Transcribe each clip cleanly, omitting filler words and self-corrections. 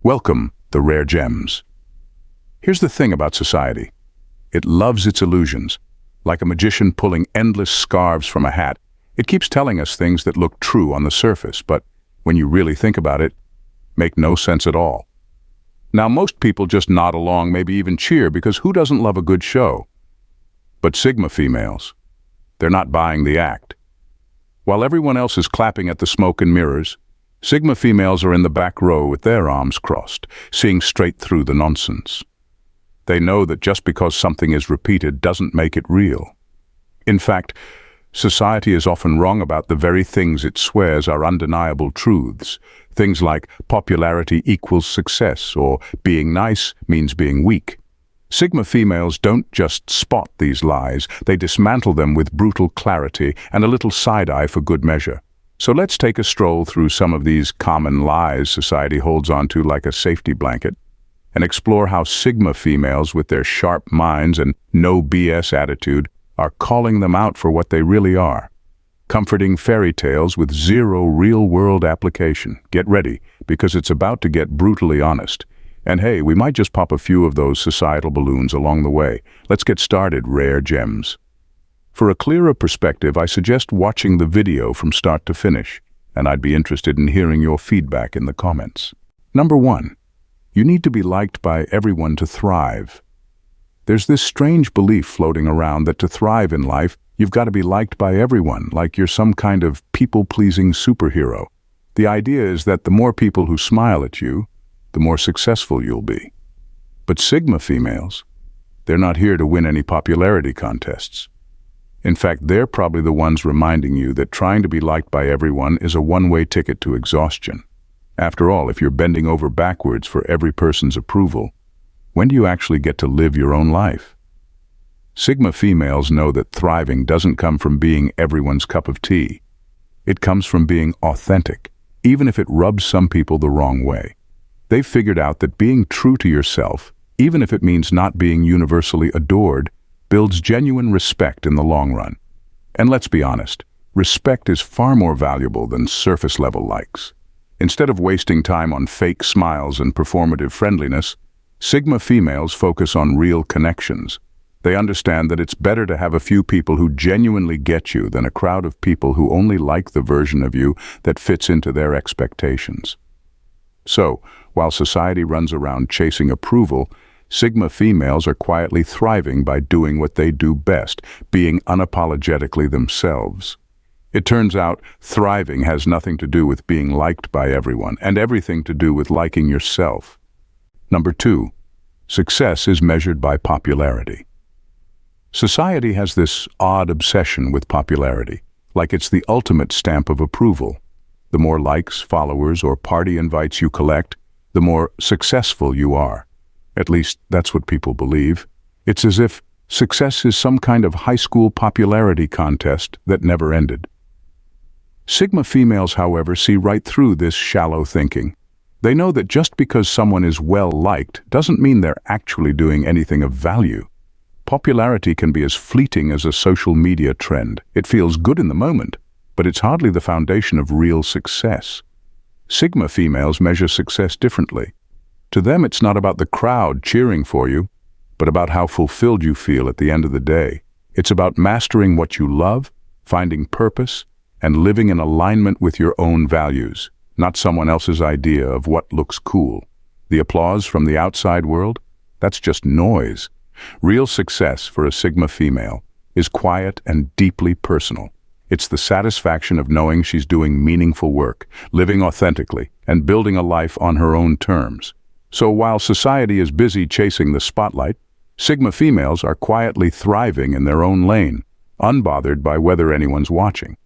Welcome, the rare gems. Here's the thing about society. It loves its illusions. Like a magician pulling endless scarves from a hat, it keeps telling us things that look true on the surface, but when you really think about it, make no sense at all. Now, most people just nod along, maybe even cheer, because who doesn't love a good show? But Sigma females, they're not buying the act. While everyone else is clapping at the smoke and mirrors, Sigma females are in the back row with their arms crossed, seeing straight through the nonsense. They know that just because something is repeated doesn't make it real. In fact, society is often wrong about the very things it swears are undeniable truths. Things like popularity equals success, or being nice means being weak. Sigma females don't just spot these lies, they dismantle them with brutal clarity and a little side-eye for good measure. So let's take a stroll through some of these common lies society holds onto like a safety blanket, and explore how Sigma females with their sharp minds and no BS attitude are calling them out for what they really are. Comforting fairy tales with zero real-world application. Get ready, because it's about to get brutally honest. And hey, we might just pop a few of those societal balloons along the way. Let's get started, rare gems. For a clearer perspective, I suggest watching the video from start to finish, and I'd be interested in hearing your feedback in the comments. Number 1. You need to be liked by everyone to thrive. There's this strange belief floating around that to thrive in life, you've got to be liked by everyone, like you're some kind of people-pleasing superhero. The idea is that the more people who smile at you, the more successful you'll be. But Sigma females, they're not here to win any popularity contests. In fact, they're probably the ones reminding you that trying to be liked by everyone is a one-way ticket to exhaustion. After all, if you're bending over backwards for every person's approval, when do you actually get to live your own life? Sigma females know that thriving doesn't come from being everyone's cup of tea. It comes from being authentic, even if it rubs some people the wrong way. They've figured out that being true to yourself, even if it means not being universally adored, builds genuine respect in the long run. And let's be honest, respect is far more valuable than surface-level likes. Instead of wasting time on fake smiles and performative friendliness, Sigma females focus on real connections. They understand that it's better to have a few people who genuinely get you than a crowd of people who only like the version of you that fits into their expectations. So, while society runs around chasing approval, Sigma females are quietly thriving by doing what they do best, being unapologetically themselves. It turns out thriving has nothing to do with being liked by everyone, and everything to do with liking yourself. Number 2. Success is measured by popularity. Society has this odd obsession with popularity, like it's the ultimate stamp of approval. The more likes, followers, or party invites you collect, the more successful you are. At least, that's what people believe. It's as if success is some kind of high school popularity contest that never ended. Sigma females, however, see right through this shallow thinking. They know that just because someone is well-liked doesn't mean they're actually doing anything of value. Popularity can be as fleeting as a social media trend. It feels good in the moment, but it's hardly the foundation of real success. Sigma females measure success differently. To them, it's not about the crowd cheering for you, but about how fulfilled you feel at the end of the day. It's about mastering what you love, finding purpose, and living in alignment with your own values, not someone else's idea of what looks cool. The applause from the outside world? That's just noise. Real success for a Sigma female is quiet and deeply personal. It's the satisfaction of knowing she's doing meaningful work, living authentically, and building a life on her own terms. So while society is busy chasing the spotlight, Sigma females are quietly thriving in their own lane, unbothered by whether anyone's watching.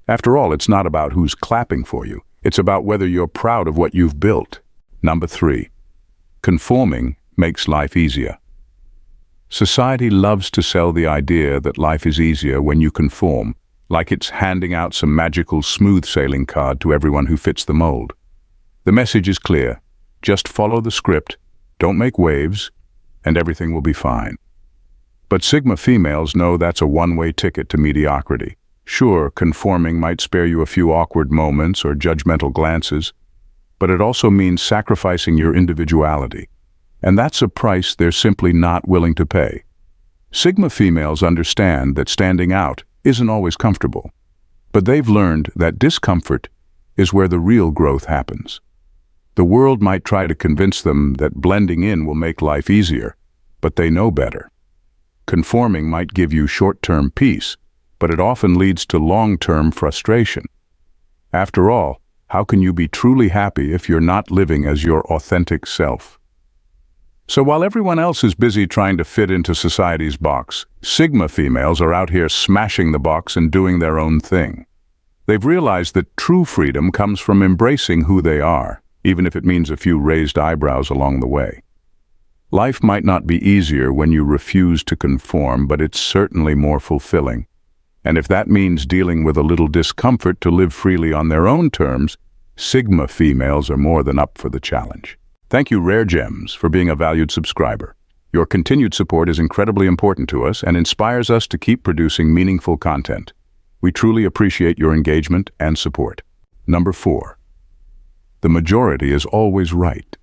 After all, it's not about who's clapping for you. It's about whether you're proud of what you've built. Number 3. Conforming makes life easier. Society loves to sell the idea that life is easier when you conform, like it's handing out some magical smooth sailing card to everyone who fits the mold. The message is clear. Just follow the script, don't make waves, and everything will be fine. But Sigma females know that's a one-way ticket to mediocrity. Sure, conforming might spare you a few awkward moments or judgmental glances, but it also means sacrificing your individuality. And that's a price they're simply not willing to pay. Sigma females understand that standing out isn't always comfortable, but they've learned that discomfort is where the real growth happens. The world might try to convince them that blending in will make life easier, but they know better. Conforming might give you short-term peace, but it often leads to long-term frustration. After all, how can you be truly happy if you're not living as your authentic self? So while everyone else is busy trying to fit into society's box, Sigma females are out here smashing the box and doing their own thing. They've realized that true freedom comes from embracing who they are, even if it means a few raised eyebrows along the way. Life might not be easier when you refuse to conform, but it's certainly more fulfilling. And if that means dealing with a little discomfort to live freely on their own terms, Sigma females are more than up for the challenge. Thank you, Rare Gems, for being a valued subscriber. Your continued support is incredibly important to us and inspires us to keep producing meaningful content. We truly appreciate your engagement and support. Number 4. The majority is always right.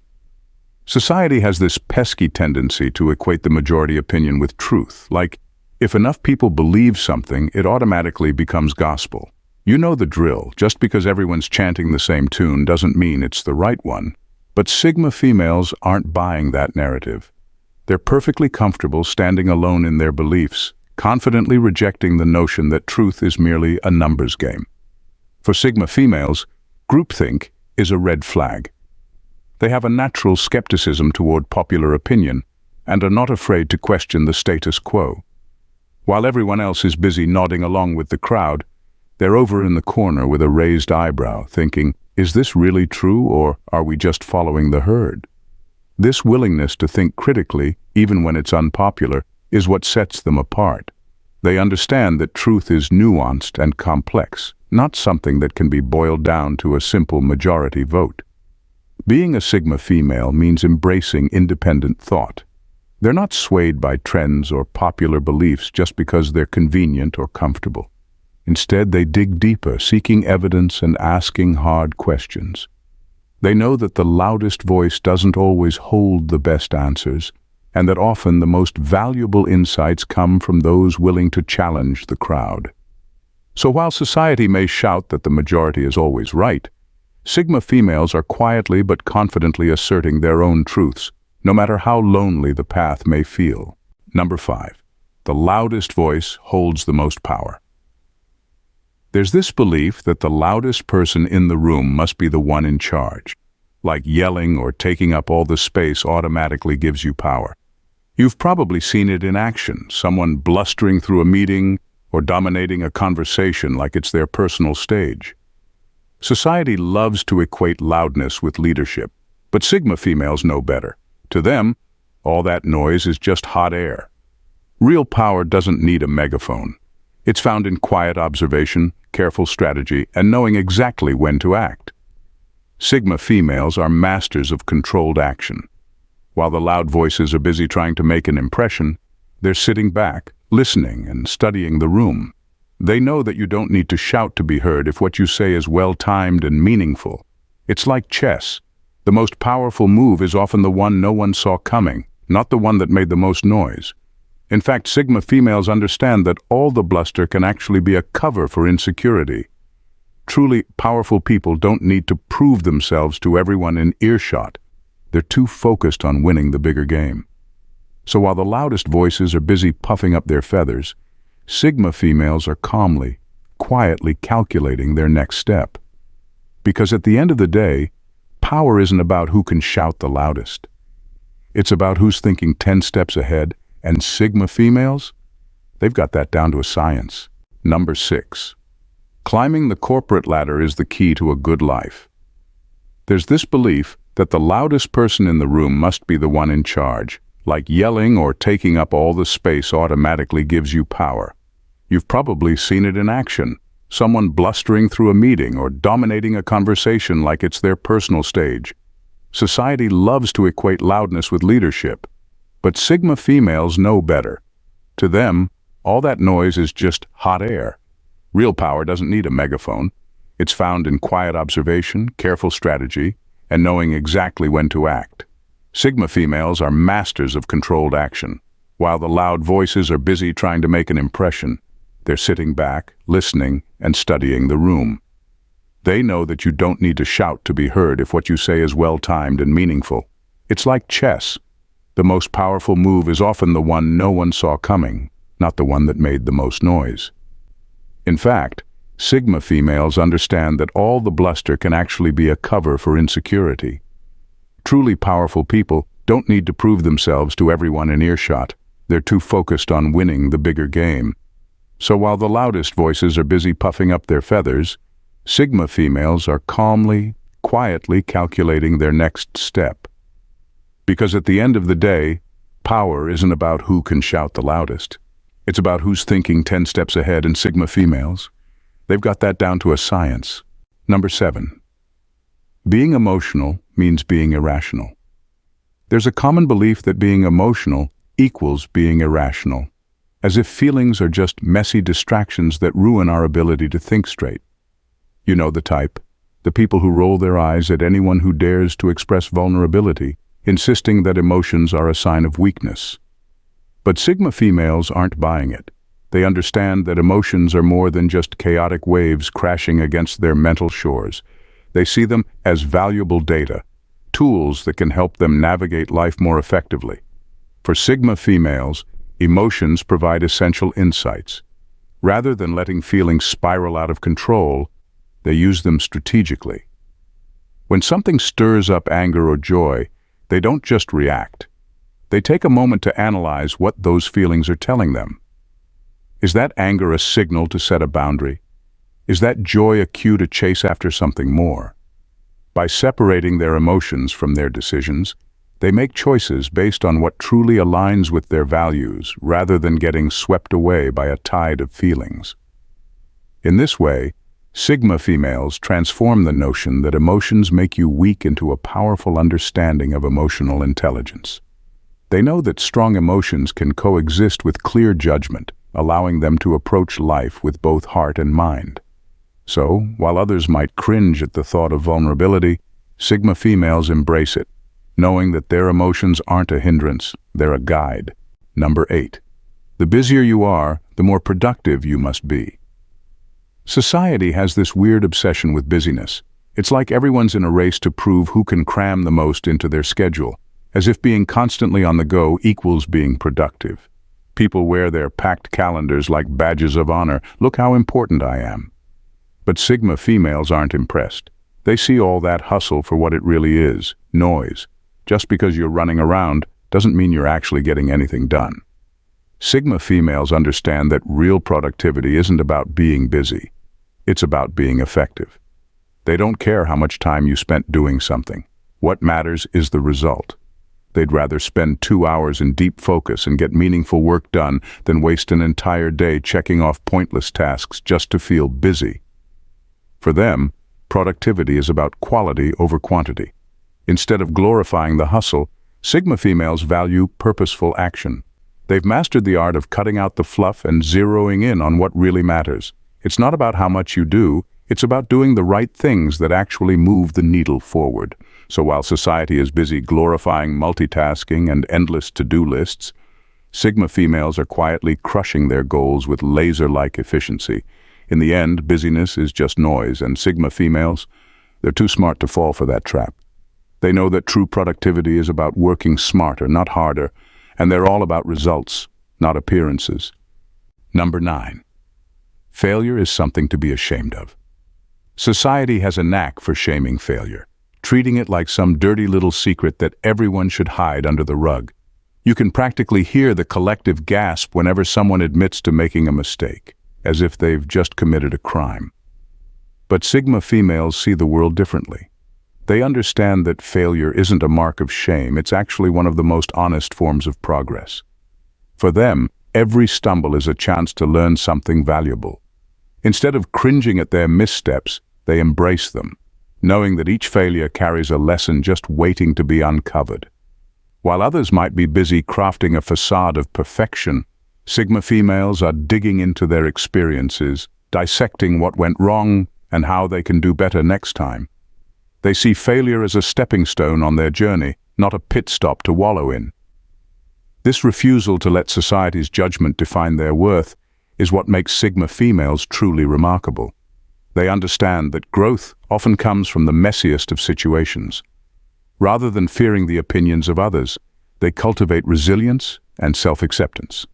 Society has this pesky tendency to equate the majority opinion with truth, like, if enough people believe something, it automatically becomes gospel. You know the drill. Just because everyone's chanting the same tune doesn't mean it's the right one. But Sigma females aren't buying that narrative. They're perfectly comfortable standing alone in their beliefs, confidently rejecting the notion that truth is merely a numbers game. For Sigma females, groupthink is a red flag. They have a natural skepticism toward popular opinion and are not afraid to question the status quo. While everyone else is busy nodding along with the crowd, they're over in the corner with a raised eyebrow, thinking, is this really true, or are we just following the herd? This willingness to think critically, even when it's unpopular, is what sets them apart. They understand that truth is nuanced and complex, not something that can be boiled down to a simple majority vote. Being a Sigma female means embracing independent thought. They're not swayed by trends or popular beliefs just because they're convenient or comfortable. Instead, they dig deeper, seeking evidence and asking hard questions. They know that the loudest voice doesn't always hold the best answers, and that often the most valuable insights come from those willing to challenge the crowd. So while society may shout that the majority is always right, Sigma females are quietly but confidently asserting their own truths, no matter how lonely the path may feel. Number 5. The loudest voice holds the most power. There's this belief that the loudest person in the room must be the one in charge. Like yelling or taking up all the space automatically gives you power. You've probably seen it in action, someone blustering through a meeting or dominating a conversation like it's their personal stage. Society loves to equate loudness with leadership, but Sigma females know better. To them, all that noise is just hot air. Real power doesn't need a megaphone. It's found in quiet observation, careful strategy, and knowing exactly when to act. Sigma females are masters of controlled action. While the loud voices are busy trying to make an impression, they're sitting back, listening and studying the room. They know that you don't need to shout to be heard if what you say is well-timed and meaningful. It's like chess. The most powerful move is often the one no one saw coming, not the one that made the most noise. In fact, Sigma females understand that all the bluster can actually be a cover for insecurity. Truly powerful people don't need to prove themselves to everyone in earshot. They're too focused on winning the bigger game. So while the loudest voices are busy puffing up their feathers, Sigma females are calmly, quietly calculating their next step. Because at the end of the day, power isn't about who can shout the loudest. It's about who's thinking 10 steps ahead. And Sigma females? They've got that down to a science. Number 6. Climbing the corporate ladder is the key to a good life. There's this belief that the loudest person in the room must be the one in charge, like yelling or taking up all the space automatically gives you power. You've probably seen it in action, someone blustering through a meeting or dominating a conversation like it's their personal stage. Society loves to equate loudness with leadership. But Sigma females know better. To them, all that noise is just hot air. Real power doesn't need a megaphone. It's found in quiet observation, careful strategy, and knowing exactly when to act. Sigma females are masters of controlled action. While the loud voices are busy trying to make an impression, they're sitting back, listening, and studying the room. They know that you don't need to shout to be heard if what you say is well-timed and meaningful. It's like chess. The most powerful move is often the one no one saw coming, not the one that made the most noise. In fact, Sigma females understand that all the bluster can actually be a cover for insecurity. Truly powerful people don't need to prove themselves to everyone in earshot. They're too focused on winning the bigger game. So while the loudest voices are busy puffing up their feathers, Sigma females are calmly, quietly calculating their next step. Because at the end of the day, power isn't about who can shout the loudest. It's about who's thinking 10 steps ahead, and Sigma females, they've got that down to a science. Number 7. Being emotional means being irrational. There's a common belief that being emotional equals being irrational, as if feelings are just messy distractions that ruin our ability to think straight. You know the type, the people who roll their eyes at anyone who dares to express vulnerability, insisting that emotions are a sign of weakness. But Sigma females aren't buying it. They understand that emotions are more than just chaotic waves crashing against their mental shores. They see them as valuable data, tools that can help them navigate life more effectively. For Sigma females, emotions provide essential insights. Rather than letting feelings spiral out of control, they use them strategically. When something stirs up anger or joy, they don't just react. They take a moment to analyze what those feelings are telling them. Is that anger a signal to set a boundary? Is that joy a cue to chase after something more? By separating their emotions from their decisions, they make choices based on what truly aligns with their values, rather than getting swept away by a tide of feelings. In this way, Sigma females transform the notion that emotions make you weak into a powerful understanding of emotional intelligence. They know that strong emotions can coexist with clear judgment, allowing them to approach life with both heart and mind. So, while others might cringe at the thought of vulnerability, Sigma females embrace it, knowing that their emotions aren't a hindrance, they're a guide. Number 8. The busier you are, the more productive you must be. Society has this weird obsession with busyness. It's like everyone's in a race to prove who can cram the most into their schedule, as if being constantly on the go equals being productive. People wear their packed calendars like badges of honor. Look how important I am. But Sigma females aren't impressed. They see all that hustle for what it really is, noise. Just because you're running around doesn't mean you're actually getting anything done. Sigma females understand that real productivity isn't about being busy. It's about being effective. They don't care how much time you spent doing something. What matters is the result. They'd rather spend 2 hours in deep focus and get meaningful work done than waste an entire day checking off pointless tasks just to feel busy. For them, productivity is about quality over quantity. Instead of glorifying the hustle, Sigma females value purposeful action. They've mastered the art of cutting out the fluff and zeroing in on what really matters. It's not about how much you do, it's about doing the right things that actually move the needle forward. So while society is busy glorifying multitasking and endless to-do lists, Sigma females are quietly crushing their goals with laser-like efficiency. In the end, busyness is just noise, and Sigma females, they're too smart to fall for that trap. They know that true productivity is about working smarter, not harder, and they're all about results, not appearances. Number 9. Failure is something to be ashamed of. Society has a knack for shaming failure, treating it like some dirty little secret that everyone should hide under the rug. You can practically hear the collective gasp whenever someone admits to making a mistake, as if they've just committed a crime. But Sigma females see the world differently. They understand that failure isn't a mark of shame, it's actually one of the most honest forms of progress. For them, every stumble is a chance to learn something valuable. Instead of cringing at their missteps, they embrace them, knowing that each failure carries a lesson just waiting to be uncovered. While others might be busy crafting a facade of perfection, Sigma females are digging into their experiences, dissecting what went wrong and how they can do better next time. They see failure as a stepping stone on their journey, not a pit stop to wallow in. This refusal to let society's judgment define their worth is what makes Sigma females truly remarkable. They understand that growth often comes from the messiest of situations. Rather than fearing the opinions of others, they cultivate resilience and self-acceptance.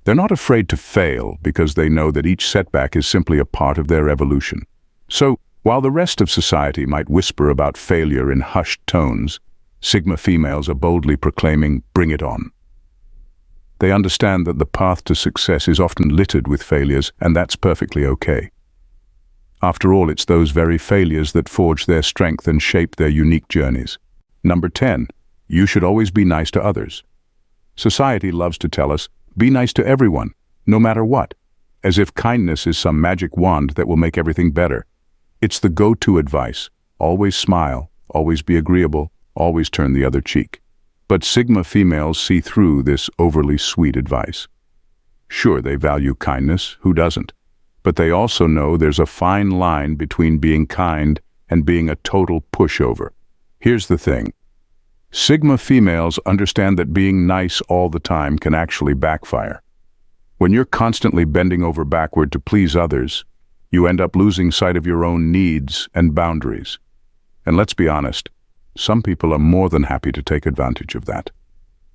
They're not afraid to fail because they know that each setback is simply a part of their evolution. So, while the rest of society might whisper about failure in hushed tones, Sigma females are boldly proclaiming, "Bring it on." They understand that the path to success is often littered with failures, and that's perfectly okay. After all, it's those very failures that forge their strength and shape their unique journeys. Number 10. You should always be nice to others. Society loves to tell us, be nice to everyone, no matter what, as if kindness is some magic wand that will make everything better. It's the go-to advice. Always smile, always be agreeable, always turn the other cheek. But Sigma females see through this overly sweet advice. Sure, they value kindness, who doesn't? But they also know there's a fine line between being kind and being a total pushover. Here's the thing. Sigma females understand that being nice all the time can actually backfire. When you're constantly bending over backward to please others, you end up losing sight of your own needs and boundaries. And let's be honest, some people are more than happy to take advantage of that.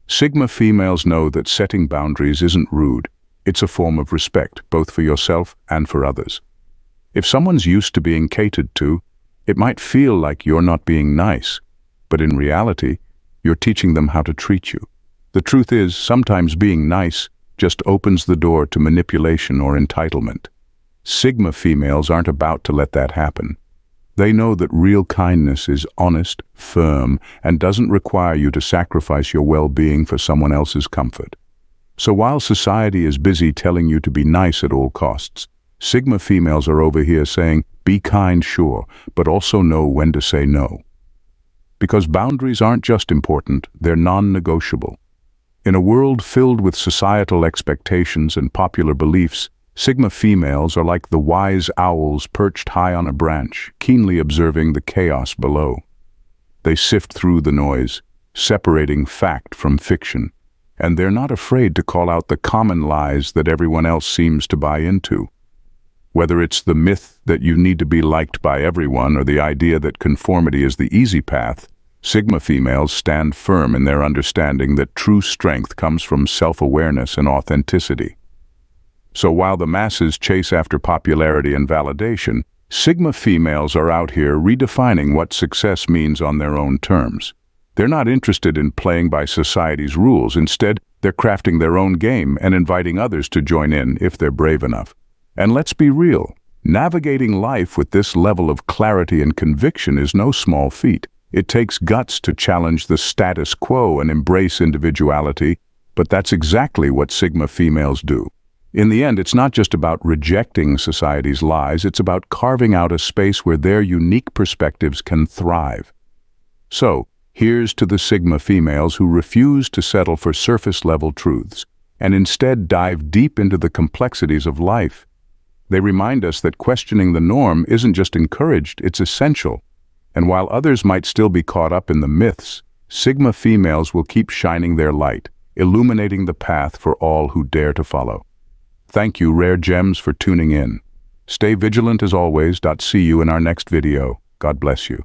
Sigma females know that setting boundaries isn't rude. It's a form of respect, both for yourself and for others. If someone's used to being catered to, it might feel like you're not being nice, but in reality, you're teaching them how to treat you. The truth is, sometimes being nice just opens the door to manipulation or entitlement. Sigma females aren't about to let that happen. They know that real kindness is honest, firm, and doesn't require you to sacrifice your well-being for someone else's comfort. So while society is busy telling you to be nice at all costs, Sigma females are over here saying, be kind, sure, but also know when to say no. Because boundaries aren't just important, they're non-negotiable. In a world filled with societal expectations and popular beliefs, Sigma females are like the wise owls perched high on a branch, keenly observing the chaos below. They sift through the noise, separating fact from fiction, and they're not afraid to call out the common lies that everyone else seems to buy into. Whether it's the myth that you need to be liked by everyone or the idea that conformity is the easy path, Sigma females stand firm in their understanding that true strength comes from self-awareness and authenticity. So while the masses chase after popularity and validation, Sigma females are out here redefining what success means on their own terms. They're not interested in playing by society's rules. Instead, they're crafting their own game and inviting others to join in if they're brave enough. And let's be real, navigating life with this level of clarity and conviction is no small feat. It takes guts to challenge the status quo and embrace individuality, but that's exactly what Sigma females do. In the end, it's not just about rejecting society's lies, it's about carving out a space where their unique perspectives can thrive. So, here's to the Sigma females who refuse to settle for surface-level truths, and instead dive deep into the complexities of life. They remind us that questioning the norm isn't just encouraged, it's essential. And while others might still be caught up in the myths, Sigma females will keep shining their light, illuminating the path for all who dare to follow. Thank you, Rare Gems, for tuning in. Stay vigilant as always. See you in our next video. God bless you.